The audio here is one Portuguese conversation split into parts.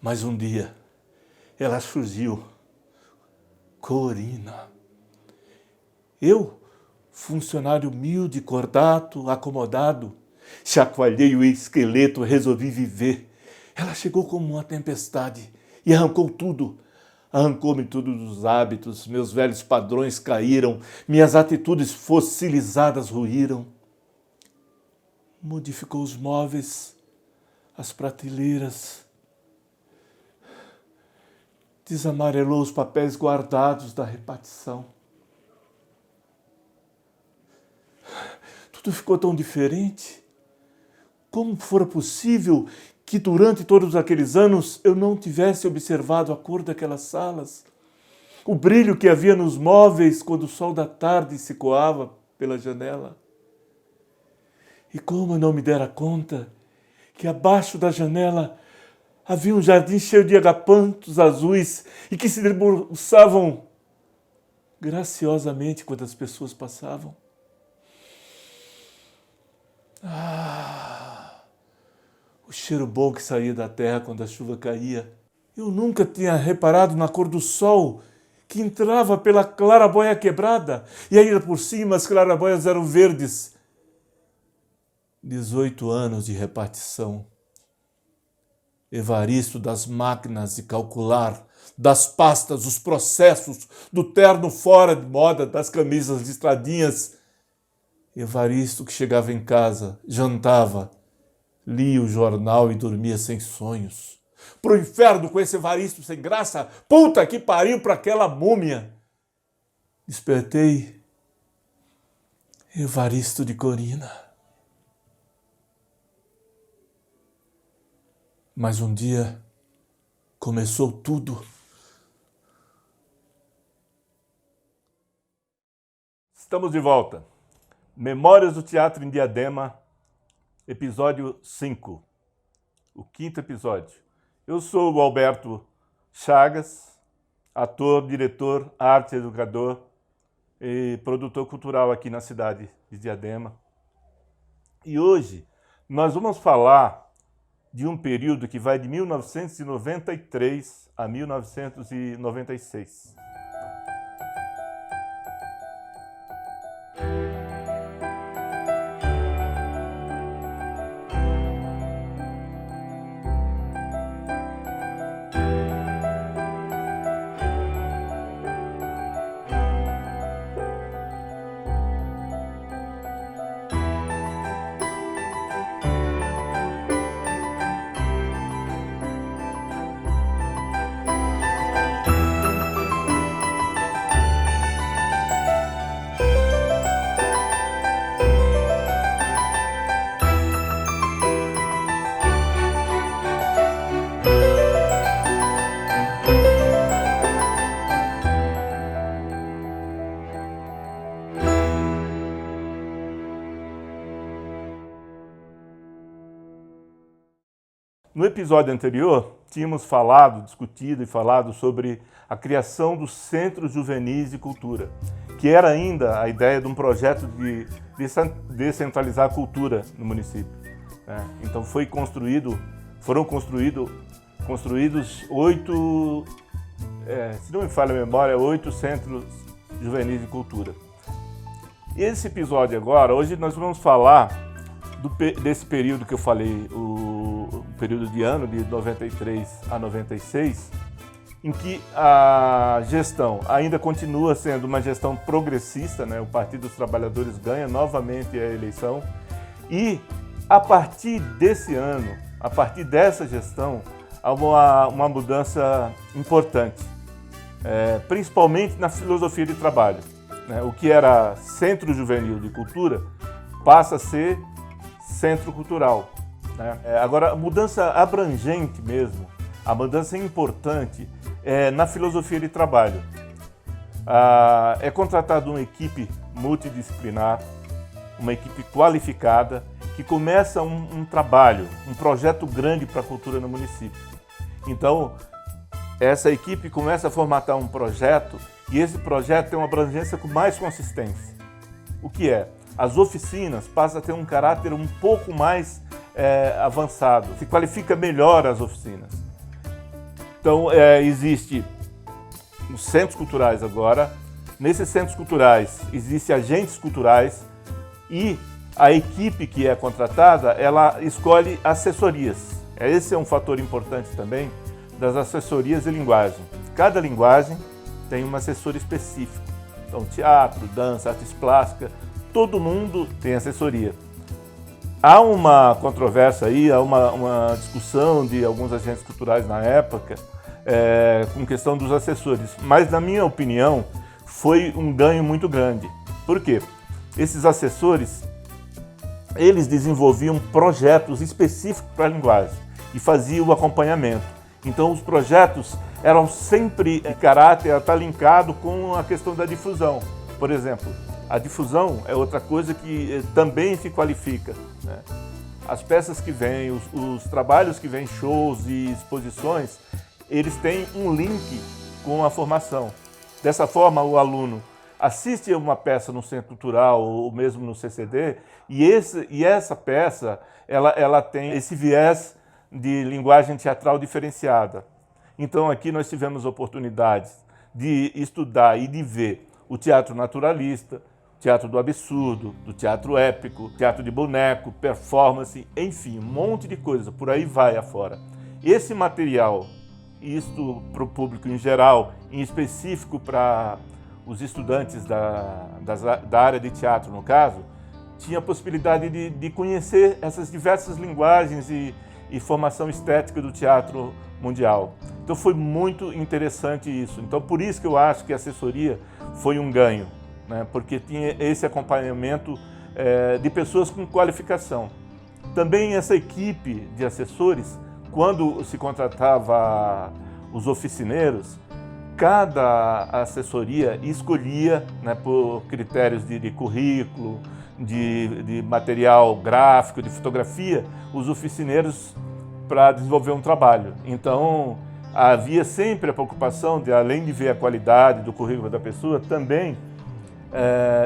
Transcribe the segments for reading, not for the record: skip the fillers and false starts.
Mas um dia ela surgiu, Corina. Eu, funcionário humilde, cordato, acomodado, chacoalhei o esqueleto, resolvi viver. Ela chegou como uma tempestade e arrancou tudo. Arrancou-me todos os hábitos, meus velhos padrões caíram, minhas atitudes fossilizadas ruíram. Modificou os móveis, as prateleiras, desamarelou os papéis guardados da repartição. Tudo ficou tão diferente. Como fora possível que durante todos aqueles anos eu não tivesse observado a cor daquelas salas, o brilho que havia nos móveis quando o sol da tarde se coava pela janela? E como eu não me dera conta que abaixo da janela havia um jardim cheio de agapantos azuis e que se debruçavam graciosamente quando as pessoas passavam. O cheiro bom que saía da terra quando a chuva caía. Eu nunca tinha reparado na cor do sol que entrava pela clarabóia quebrada e ainda por cima as clarabóias eram verdes. 18 anos de repartição. Evaristo das máquinas de calcular, das pastas, dos processos, do terno fora de moda, das camisas listradinhas. Evaristo que chegava em casa, jantava, lia o jornal e dormia sem sonhos. Pro inferno com esse Evaristo sem graça, puta que pariu pra aquela múmia. Despertei, Evaristo de Corina. Mas um dia começou tudo. Estamos de volta. Memórias do Teatro em Diadema, episódio 5. O 5º episódio. Eu sou o Alberto Chagas, ator, diretor, arte educador e produtor cultural aqui na cidade de Diadema. E hoje nós vamos falar de um período que vai de 1993 a 1996. No episódio anterior, tínhamos discutido e falado sobre a criação dos Centros Juvenis de Cultura, que era ainda a ideia de um projeto de descentralizar a cultura no município. Então foram construídos 8, se não me falha a memória, 8 Centros Juvenis de Cultura. E esse episódio agora, hoje nós vamos falar desse período que eu falei, o período de ano de 93 a 96, em que a gestão ainda continua sendo uma gestão progressista, né? O Partido dos Trabalhadores ganha novamente a eleição e a partir desse ano, a partir dessa gestão, há uma mudança importante, principalmente na filosofia de trabalho, né? O que era Centro Juvenil de Cultura passa a ser Centro Cultural, né? Agora, a mudança abrangente mesmo, a mudança importante na filosofia de trabalho. É contratada uma equipe multidisciplinar, uma equipe qualificada, que começa um trabalho, um projeto grande para a cultura no município. Então, essa equipe começa a formatar um projeto e esse projeto tem uma abrangência com mais consistência. O que é? As oficinas passam a ter um caráter um pouco mais avançado, se qualifica melhor as oficinas. Então, existe os centros culturais agora. Nesses centros culturais, existem agentes culturais e a equipe que é contratada, ela escolhe assessorias. Esse é um fator importante também das assessorias de linguagem. Cada linguagem tem uma assessora específica. Então, teatro, dança, artes plásticas, todo mundo tem assessoria. Há uma controvérsia aí, há uma discussão de alguns agentes culturais na época com questão dos assessores, mas na minha opinião foi um ganho muito grande. Por quê? Esses assessores, eles desenvolviam projetos específicos para a linguagem e faziam o acompanhamento. Então os projetos eram sempre de caráter a estar linkado com a questão da difusão. Por exemplo, a difusão é outra coisa que também se qualifica, né? As peças que vêm, os trabalhos que vêm, shows e exposições, eles têm um link com a formação. Dessa forma, o aluno assiste a uma peça no Centro Cultural ou mesmo no CCD e essa peça ela tem esse viés de linguagem teatral diferenciada. Então aqui nós tivemos oportunidades de estudar e de ver o teatro naturalista, teatro do absurdo, do teatro épico, teatro de boneco, performance, enfim, um monte de coisa, por aí vai afora. Esse material, isto para o público em geral, em específico para os estudantes da área de teatro, no caso, tinha a possibilidade de conhecer essas diversas linguagens e formação estética do teatro mundial. Então foi muito interessante isso. Então por isso que eu acho que a assessoria foi um ganho, né? Porque tinha esse acompanhamento de pessoas com qualificação. Também essa equipe de assessores, quando se contratava os oficineiros, cada assessoria escolhia, né, por critérios de currículo, de material gráfico, de fotografia, os oficineiros para desenvolver um trabalho. Então, havia sempre a preocupação de, além de ver a qualidade do currículo da pessoa, também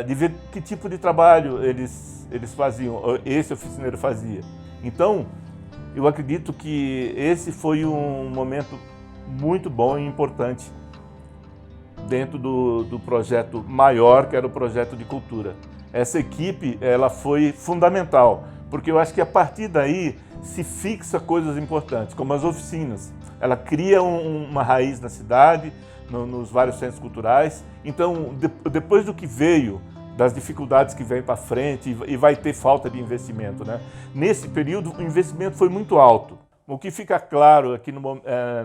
de ver que tipo de trabalho eles faziam, esse oficineiro fazia. Então, eu acredito que esse foi um momento muito bom e importante dentro do projeto maior, que era o projeto de cultura. Essa equipe, ela foi fundamental, porque eu acho que a partir daí se fixa coisas importantes, como as oficinas. Ela cria uma raiz na cidade, nos vários centros culturais. Então, depois do que veio, das dificuldades que vem para frente e vai ter falta de investimento, né? Nesse período, o investimento foi muito alto. O que fica claro é que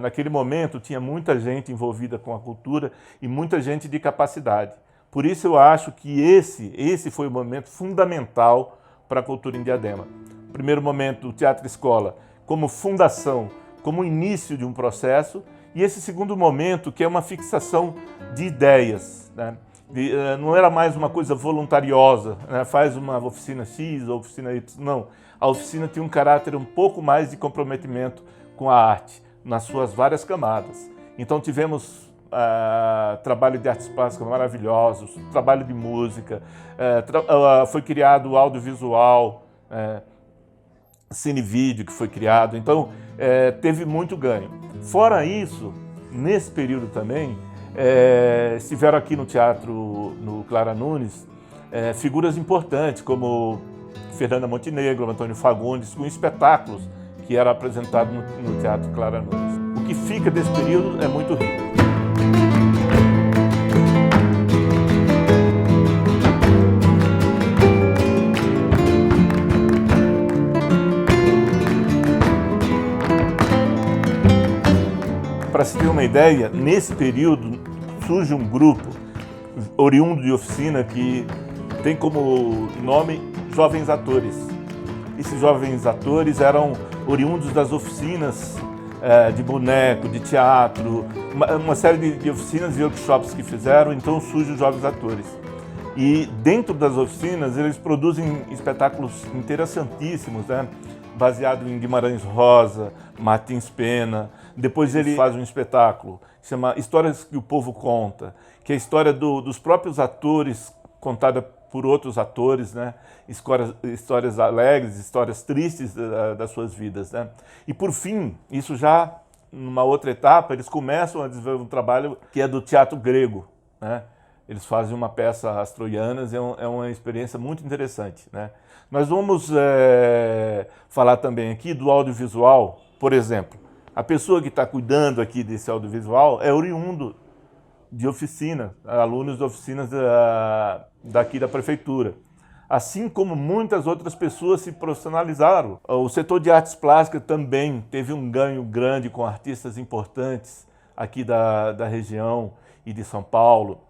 naquele momento tinha muita gente envolvida com a cultura e muita gente de capacidade. Por isso eu acho que esse foi o momento fundamental para a cultura em Diadema. Primeiro momento, o Teatro Escola como fundação, como início de um processo, e esse segundo momento, que é uma fixação de ideias, né? Não era mais uma coisa voluntariosa, né? Faz uma oficina X ou oficina Y, não. A oficina tinha um caráter um pouco mais de comprometimento com a arte, nas suas várias camadas. Então tivemos trabalho de artes plásticas maravilhosos, trabalho de música, foi criado o audiovisual, cinevídeo que foi criado, então teve muito ganho. Fora isso, nesse período também, estiveram aqui no teatro, no Clara Nunes, figuras importantes como Fernanda Montenegro, Antônio Fagundes, com espetáculos que eram apresentados no Teatro Clara Nunes. O que fica desse período é muito rico. Para se ter uma ideia, nesse período surge um grupo oriundo de oficina que tem como nome Jovens Atores. Esses jovens atores eram oriundos das oficinas de boneco, de teatro, uma série de oficinas e workshops que fizeram, então surgem os Jovens Atores. E dentro das oficinas eles produzem espetáculos interessantíssimos, né? Baseado em Guimarães Rosa, Martins Pena. Depois ele faz um espetáculo que chama Histórias que o Povo Conta, que é a história dos próprios atores contada por outros atores, né? Histórias alegres, histórias tristes das suas vidas, né? E por fim, isso já numa outra etapa, eles começam a desenvolver um trabalho que é do teatro grego, né? Eles fazem uma peça As Troianas, é uma experiência muito interessante, né? Nós vamos falar também aqui do audiovisual, por exemplo. A pessoa que está cuidando aqui desse audiovisual é oriundo de oficina, alunos de oficinas daqui da prefeitura. Assim como muitas outras pessoas se profissionalizaram. O setor de artes plásticas também teve um ganho grande com artistas importantes aqui da região e de São Paulo.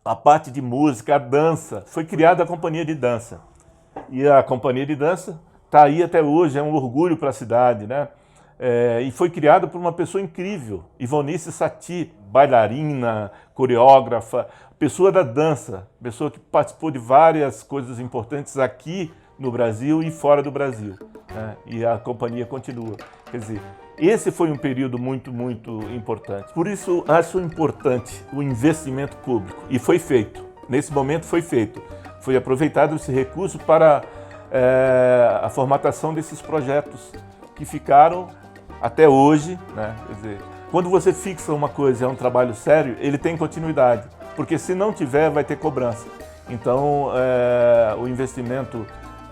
A parte de música, a dança, foi criada a companhia de dança. E a companhia de dança está aí até hoje, é um orgulho para a cidade, né? E foi criada por uma pessoa incrível, Ivonice Satie, bailarina, coreógrafa, pessoa da dança, pessoa que participou de várias coisas importantes aqui no Brasil e fora do Brasil, né? E a companhia continua. Quer dizer, esse foi um período muito, muito importante. Por isso, acho importante o investimento público. E foi feito. Nesse momento foi feito. Foi aproveitado esse recurso para a formatação desses projetos que ficaram até hoje, né? Quer dizer, quando você fixa uma coisa e é um trabalho sério, ele tem continuidade. Porque se não tiver, vai ter cobrança. Então, o investimento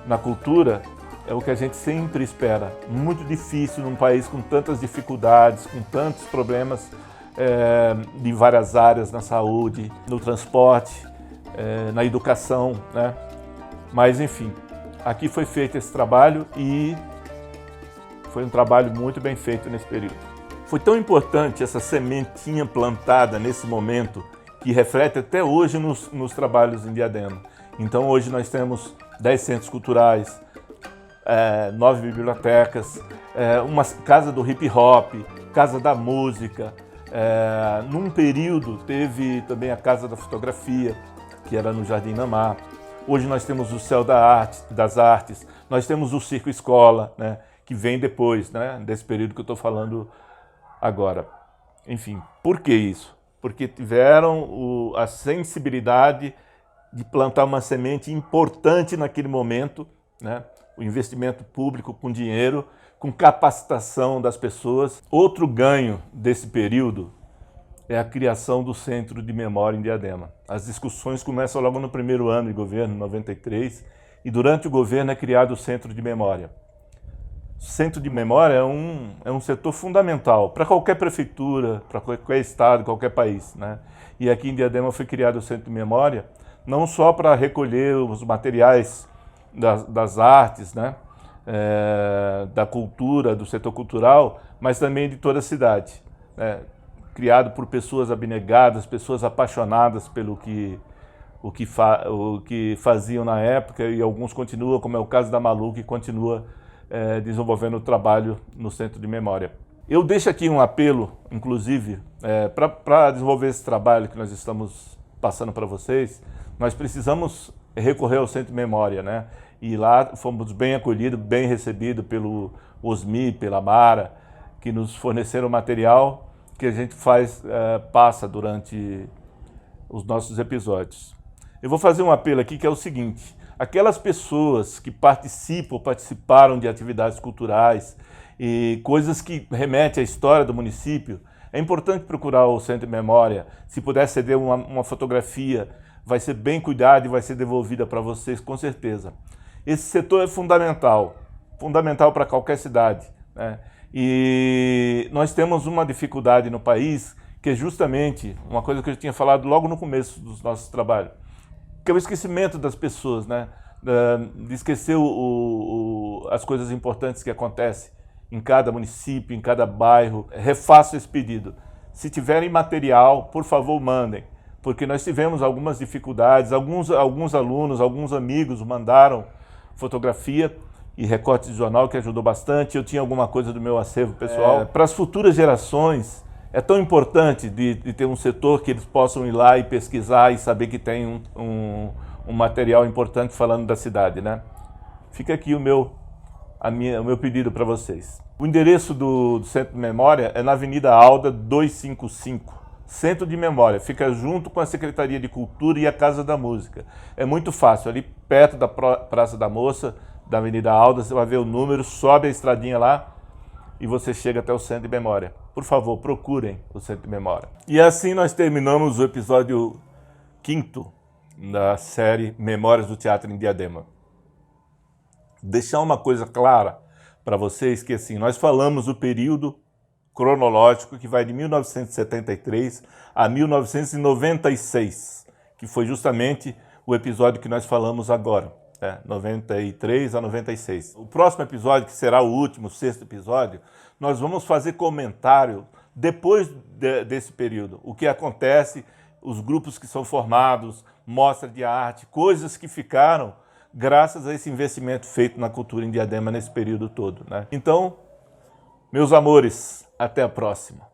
na cultura é o que a gente sempre espera. Muito difícil num país com tantas dificuldades, com tantos problemas de várias áreas, na saúde, no transporte, na educação, né? Mas, enfim, aqui foi feito esse trabalho e foi um trabalho muito bem feito nesse período. Foi tão importante essa sementinha plantada nesse momento que reflete até hoje nos trabalhos em Diadema. Então, hoje nós temos 10 centros culturais, 9 bibliotecas, uma casa do hip hop, casa da música. Num período teve também a casa da fotografia, que era no Jardim Namar. Hoje nós temos o Céu das Artes, nós temos o Circo Escola, né, que vem depois, né, desse período que eu estou falando agora. Enfim, por que isso? Porque tiveram a sensibilidade de plantar uma semente importante naquele momento, né? O investimento público com dinheiro, com capacitação das pessoas. Outro ganho desse período é a criação do Centro de Memória em Diadema. As discussões começam logo no primeiro ano de governo, 93, e durante o governo é criado o Centro de Memória. O Centro de Memória é um setor fundamental para qualquer prefeitura, para qualquer estado, qualquer país, né? E aqui em Diadema foi criado o Centro de Memória, não só para recolher os materiais das artes, né? Da cultura, do setor cultural, mas também de toda a cidade, né? Criado por pessoas abnegadas, pessoas apaixonadas pelo o que faziam na época, e alguns continuam, como é o caso da Malu, que continua desenvolvendo o trabalho no Centro de Memória. Eu deixo aqui um apelo, inclusive, para desenvolver esse trabalho que nós estamos passando para vocês. Nós precisamos recorrer ao Centro de Memória, né? E lá fomos bem acolhidos, bem recebidos pelo Osmi, pela Mara, que nos forneceram material que a gente passa durante os nossos episódios. Eu vou fazer um apelo aqui que é o seguinte: aquelas pessoas que participaram de atividades culturais e coisas que remetem à história do município, é importante procurar o Centro de Memória. Se puder ceder uma fotografia, vai ser bem cuidada e vai ser devolvida para vocês, com certeza. Esse setor é fundamental para qualquer cidade, né? E nós temos uma dificuldade no país, que é justamente uma coisa que eu tinha falado logo no começo dos nossos trabalhos, que é o esquecimento das pessoas, né? De esquecer as coisas importantes que acontecem em cada município, em cada bairro. Refaço esse pedido. Se tiverem material, por favor, mandem, porque nós tivemos algumas dificuldades, alguns alunos, alguns amigos mandaram fotografia e recorte de jornal, que ajudou bastante. Eu tinha alguma coisa do meu acervo pessoal. Para as futuras gerações, é tão importante de ter um setor que eles possam ir lá e pesquisar e saber que tem um material importante falando da cidade, né? Fica aqui o meu pedido para vocês. O endereço do Centro de Memória é na Avenida Alda 255. Centro de Memória, fica junto com a Secretaria de Cultura e a Casa da Música. É muito fácil, ali perto da Praça da Moça, da Avenida Alda, você vai ver o número, sobe a estradinha lá e você chega até o Centro de Memória. Por favor, procurem o Centro de Memória. E assim nós terminamos o episódio 5º da série Memórias do Teatro em Diadema. Deixar uma coisa clara para vocês, que assim, nós falamos o período cronológico que vai de 1973 a 1996, que foi justamente o episódio que nós falamos agora, 93 a 96. O próximo episódio, que será o último, o 6º episódio, nós vamos fazer comentário depois desse período, o que acontece, os grupos que são formados, mostra de arte, coisas que ficaram graças a esse investimento feito na cultura em Diadema nesse período todo, né? Então, meus amores, até a próxima.